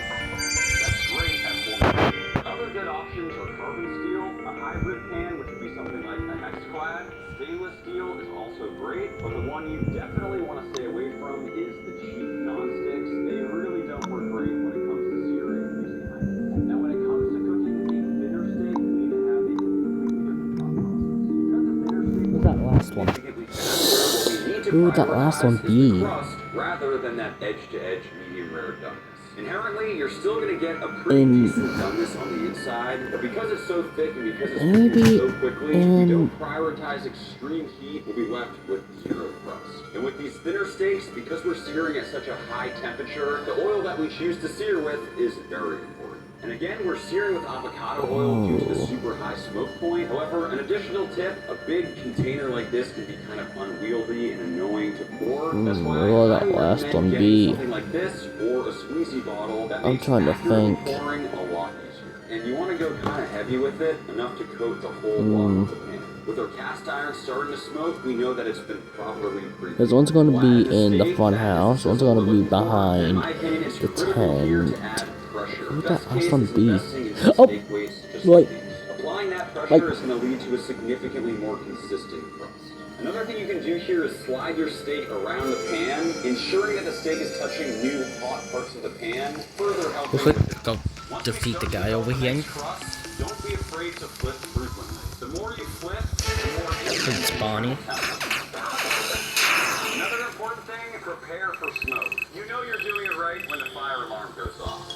That's great at forming. Other good options are carbon steel, a hybrid pan, which would be something like a Hexclad. Stainless steel is also great, but the one you definitely want to stay away from is the cheap non-sticks. They really don't work great when it comes to searing using high heat. Now when it comes to cooking a thinner steak, we need to have a completely different thought process. Because a thinner steak What's that last one? significantly faster, what we need to Who would that last one prioritize is the be? crust rather than that edge-to-edge medium rare doneness. Inherently, you're still going to get a pretty decent doneness on the inside, but because it's so thick and because it's Maybe cooking so quickly, we in- don't prioritize extreme heat, we'll be left with zero crust. And with these thinner steaks, because we're searing at such a high temperature, the oil that we choose to sear with is very important. And again, we're searing with avocado oil due to the super high smoke point. However, an additional tip, a big container like this can be kind of unwieldy and annoying to pour. That's why what will I that last recommend one getting be? something like this or a squeezy bottle that I'm makes trying to accurate think. pouring a lot easier. And you want to go kind of heavy with it, enough to coat the whole bottom of the pan. With our cast iron starting to smoke, we know that it's been properly preheated. Because one's going to We'll be add in the steak front that house, is one's going to be sizzled before, and in behind my opinion, it's the critical here to tent. add pressure. What would Best that last case one is be? investing in some Oh, steak weights just right. like these. Applying that pressure Like- is going to lead to a significantly more consistent crust. Another thing you can do here is slide your steak around the pan, ensuring that the steak is touching new hot parts of the pan, further helping Quick, with go Once defeat we the start guy to over build a here. nice crust, don't be afraid to flip frequently. The more you flip, the more It's Bonnie. Another important thing, prepare for smoke. You know you're doing it right when the fire alarm goes off.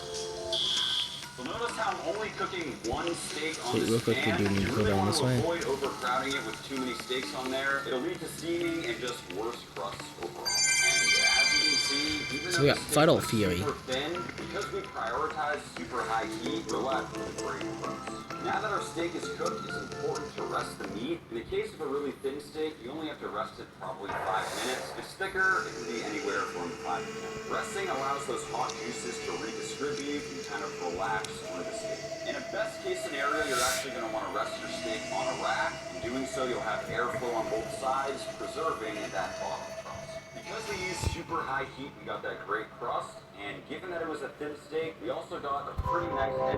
So notice how I'm only cooking one steak on Wait, this real quick, we pan. do need to You go really down want this to way. avoid overcrowding it with too many steaks on there. It'll lead to steaming and just worse crusts overall. And as you can see, even So though we the got steak Vital looks Fury. super thin, because we prioritize super high heat, we're left with a great crust. Now that our steak is cooked, it's important to rest the meat. In the case of a really thin steak, you only have to rest it probably 5 minutes. If it's thicker, it can be anywhere from 5 to 10. Resting allows those hot juices to redistribute and kind of relax through the steak. In a best case scenario, you're actually going to want to rest your steak on a rack. In doing so, you'll have airflow on both sides, preserving that bottom crust. Because we used super high heat, we got that great crust. And given that it was a thin steak, we also got a pretty nice head.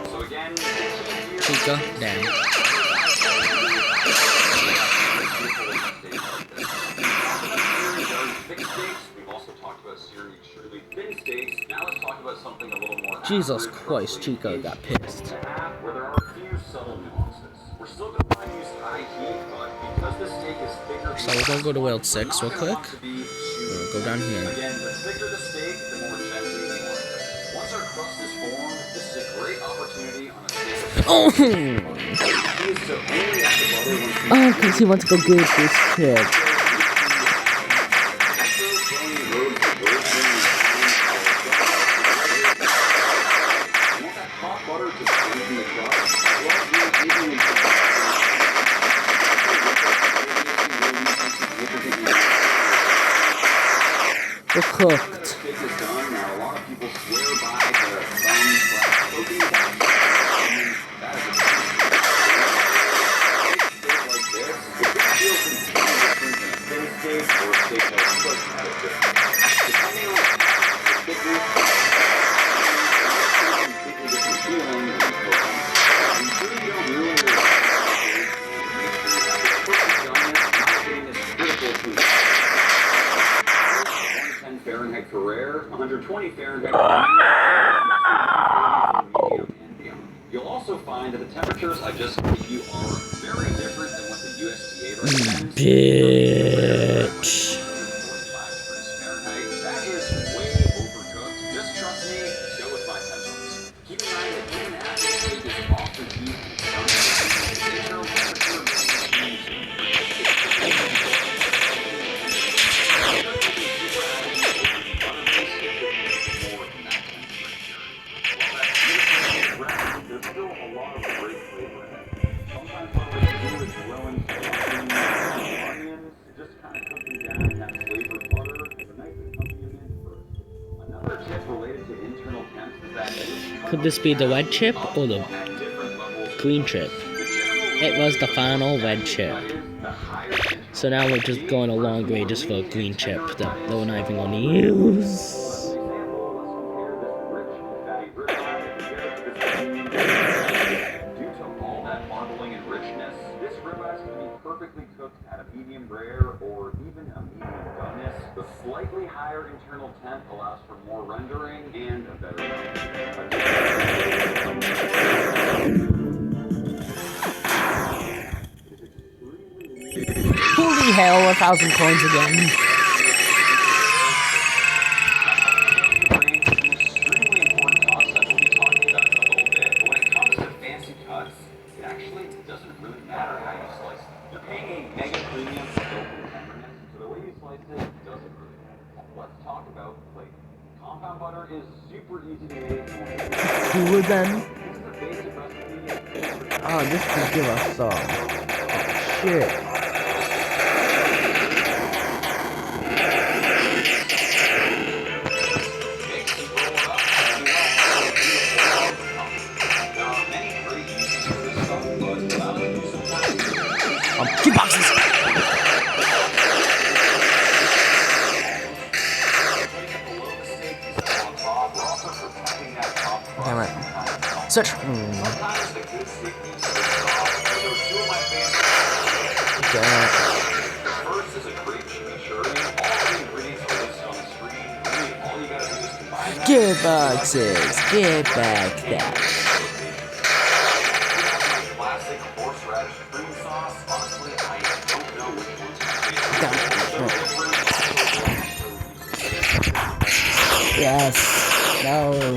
So again, Chica, down. thick steaks. We've also talked about searing extremely thin steaks. Now let's talk about something a little more Jesus average, Christ, roughly Chico inch, got inch pissed. and a half, where there are a few subtle nuances. We're still going to want to use high heat, but because the steak is thicker, So we're gonna go to World 6 real quick. We'll go down here. Again, the thicker the steak, the more gently we want to cook. Once our crust is formed, this is a great opportunity on a steak. Oh, Key is to only add the butter once we oh, because he wants to go get this chip. cooked. Steak is done. Now, a lot of people swear by the bone/protein that is a steak like this. The big deal can be different than a thin steak or a steak that is cooked at a different depending on the thickness, completely different feeling than the protein. I'm sure you don't ruin your steak. Make sure you have the perfect doneness. Marketing is critical to 110 Fahrenheit for rare, 120 Fahrenheit for medium and beyond. You'll also find that the temperatures I just gave you are very different than what the USDA recommends. Bitch. 45 degrees Fahrenheit. That is way overcooked. Just trust me, go with my pencils. Keep in mind that even after the steak is off the heat and done, the internal temperature will change. There's still a lot of great flavor in it. Sometimes what I like to do is throw in some onions, just kind of cook them down in that flavored butter as a nice accompaniment first. Another tip related to internal temps is that Could this be the red chip or the at different levels, green chip? It was the final red chip. the higher temperature. So now we're just going a long way just for a green chip that we're not even going to use. Due to all that marbling and richness, this ribeye can be perfectly cooked at a medium rare or even a medium doneness. The slightly higher internal temp allows for more rendering and a better Holy hell, 1,000 coins again. Let's talk about plating. Compound butter is super easy to make. Cool then. This is a basic recipe. Oh, this could give us some. Shit. Two boxes. Damn it. Search. Damn it. First is a crepe chimichurri. All the ingredients are listed on the screen. Really, all you gotta do is combine them. Get boxes. Get back that. Classic horseradish cream sauce. Honestly, I don't know which one's my favorite. Yes. No.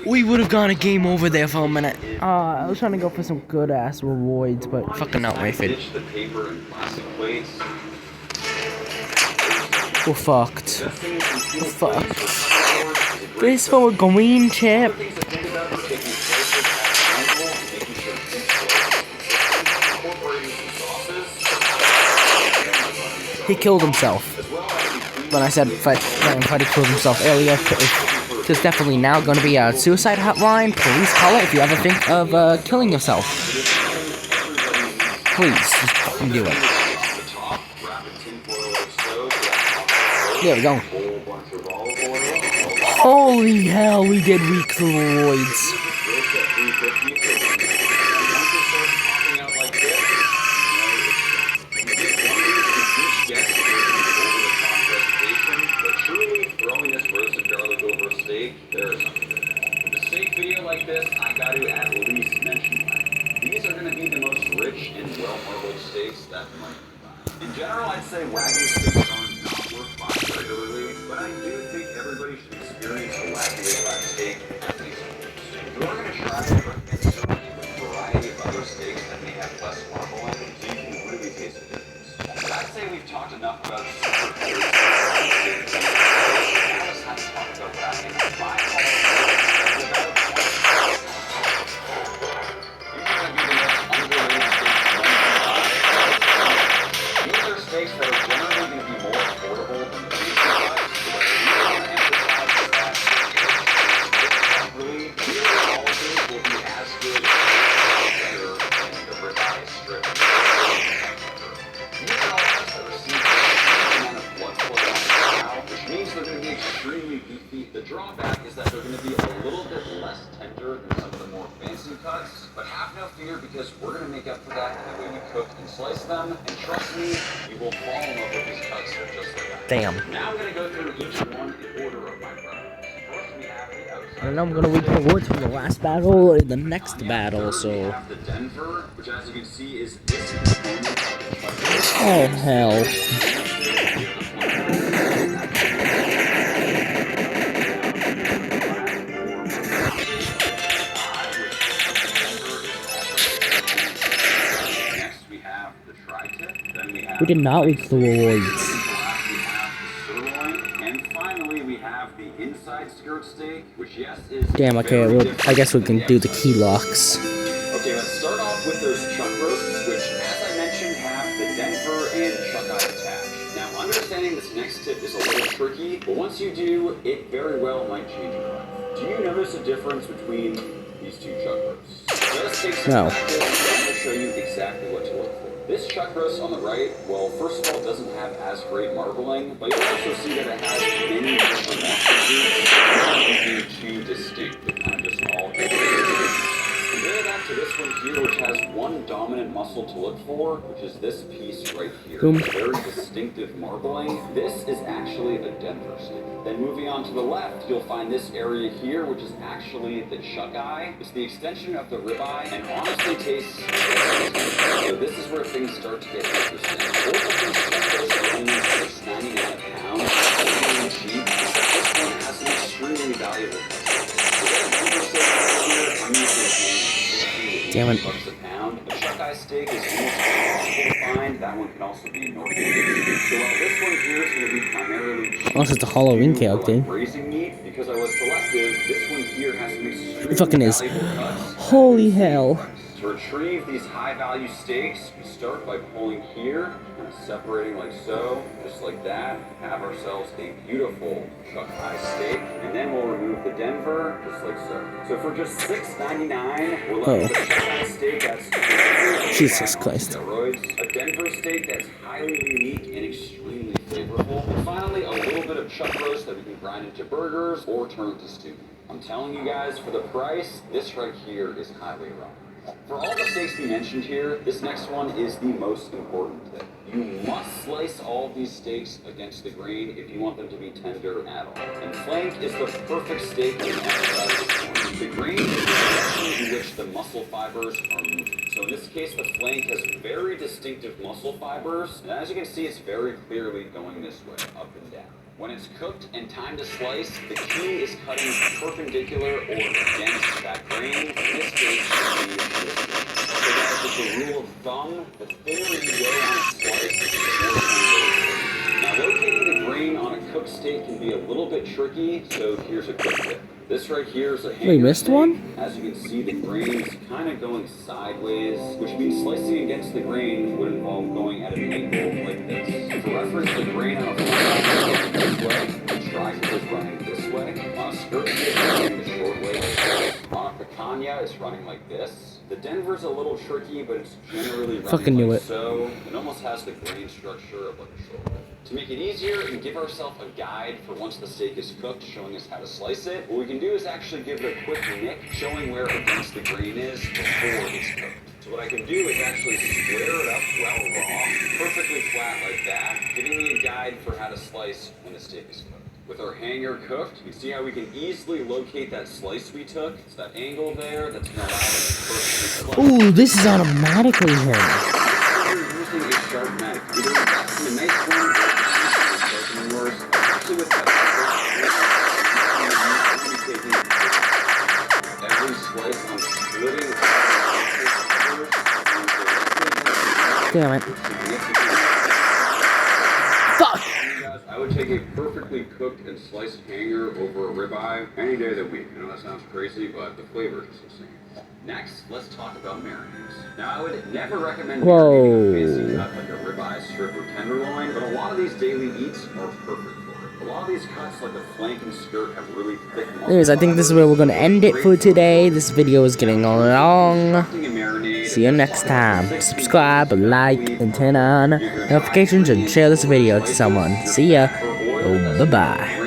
We would have gone a game over there for a minute. I was trying to go for some good ass rewards, but fucking not worth it. Ditch the paper and plastic plates. We're fucked. We're fucked. This for a green chip. Things to think about are taking slices at an angle, making sure it's incorporating some sauces. He killed himself. When I said Freddy killed himself earlier, there's definitely now going to be a suicide hotline. Please call it if you ever think of killing yourself. Please, just fucking do it. There we go. Holy hell, we did weak rewards. Like this, I got to at least mention that. These are going to be the most rich and well-marbled steaks that you might find. In general, I'd say Wagyu steaks are not worth buying regularly, but I do think everybody should experience a Wagyu A5 steak at least once. If you're going to try it, recommend starting with a variety of other steaks that may have less marbling, so you can really taste the difference. But I'd say we've talked enough about super good steaks. Now it's time to talk about wrapping. My make up for that in the way we cook and slice them. And trust me, you will fall in love with these cuts just like that. Damn. Now I'm gonna go through each one in order of my preference. First we have the outside. And I'm gonna read the words from the last battle in the next battle, We so. have the Denver, which as you can see is this component of the chuck. Oh, hell. Next we have the tri-tip, then we have We did not reach the rewards. last we have the sirloin, and finally we have the inside skirt steak, which yes is Damn, okay, very well, different I guess we than can do the outside. key locks. Okay, let's start off with those chuck roasts, which as I mentioned have the Denver and chuck eye attached. Now understanding this next tip is a little tricky, but once you do, it very well might change your life. Do you notice a difference between these two chuck roasts? Let us take some No. practice and I'm going to show you exactly what to look for. This chuck roast on the right, well, first of all, doesn't have as great marbling, but you'll also see that it has many different muscle groups, two distinct. They're kind of just all compare that to this one here, which has one dominant muscle to look for, which is this piece right here. Boom. Very distinctive marbling. This is actually a Denver steak. Then moving on to the left, you'll find this area here, which is actually the chuck eye. It's the extension of the ribeye, and honestly tastes so this is where things start to get interesting. Both of these chuck roasts are only $6.99 a pound, really cheap. This one has an extremely valuable Damn it. $bucks a pound. A chuck eye steak is almost impossible to find. That one can also be North American. So while this one here is going to be primarily cheap, Oh, it's just a Halloween for, cake, dude. grazing meat, because I was selective, this one here has some extremely It fucking is. valuable cuts. Holy hell. To retrieve these high-value steaks, we start by pulling here, kind of separating like so, just like that. Have ourselves a beautiful chuck eye steak, and then we'll remove the Denver, just like so. So for just $6.99, we're left with a chuck eye steak that's Jesus Christ. steroids, a Denver steak that's highly unique and extremely flavorful, and finally a little bit of chuck roast that we can grind into burgers or turn into stew. I'm telling you guys, for the price, this right here is highly irrelevant. For all the steaks we mentioned here, this next one is the most important thing. You must slice all of these steaks against the grain if you want them to be tender at all. And flank is the perfect steak to emphasize this point. The grain is the direction in which the muscle fibers are moving. So in this case, the flank has very distinctive muscle fibers, and as you can see, it's very clearly going this way, up and down. When it's cooked and time to slice, the key is cutting perpendicular or against that grain. In this case, should be this way. So guys, with the rule of thumb, the thinner you go on a slice, the more time. Now locating the grain on a cooked steak can be a little bit tricky, so here's a quick tip. This right here is a hanger We missed steak. one? As you can see, the grain is kind of going sideways, which means slicing against the grain would involve going at an angle like this. For reference, the grain on a flat is this way, the tri-tip is running this way, on a skirt steak it's running the short way like this, on a picanha it's running like this. The Denver's a little tricky, but it's generally running Fucking knew like it. so. It almost has the grain structure of like a short way. To make it easier and give ourselves a guide for once the steak is cooked, showing us how to slice it, what we can do is actually give it a quick nick, showing where against the grain is before it's cooked. So what I can do is actually square it up well raw, perfectly flat like that, giving me a guide for how to slice when the steak is cooked. With our hanger cooked, you see how we can easily locate that slice we took. It's that angle there that's going to allow us to perfectly slice. Ooh, this is automatically him. You're using a sharp knife. Either that's a nice one or it's worse. Actually, with that, every slice I'm splitting. Damn it. Fuck! I would take a perfectly cooked and sliced hanger over a ribeye any day of the week. I know that sounds crazy, but the flavor is just the same. Next, let's talk about marinades. Now, I would never recommend marinating a fancy cut like a ribeye, strip, or tenderloin, but a lot of these daily eats are perfect for it. A lot of these cuts, like the flank and skirt, have really thick muscle. Anyways, I think this is where we're gonna end it for today. This video is getting long. See you next time. Subscribe, like, and turn on notifications and share this video to someone. See ya. Oh, bye-bye.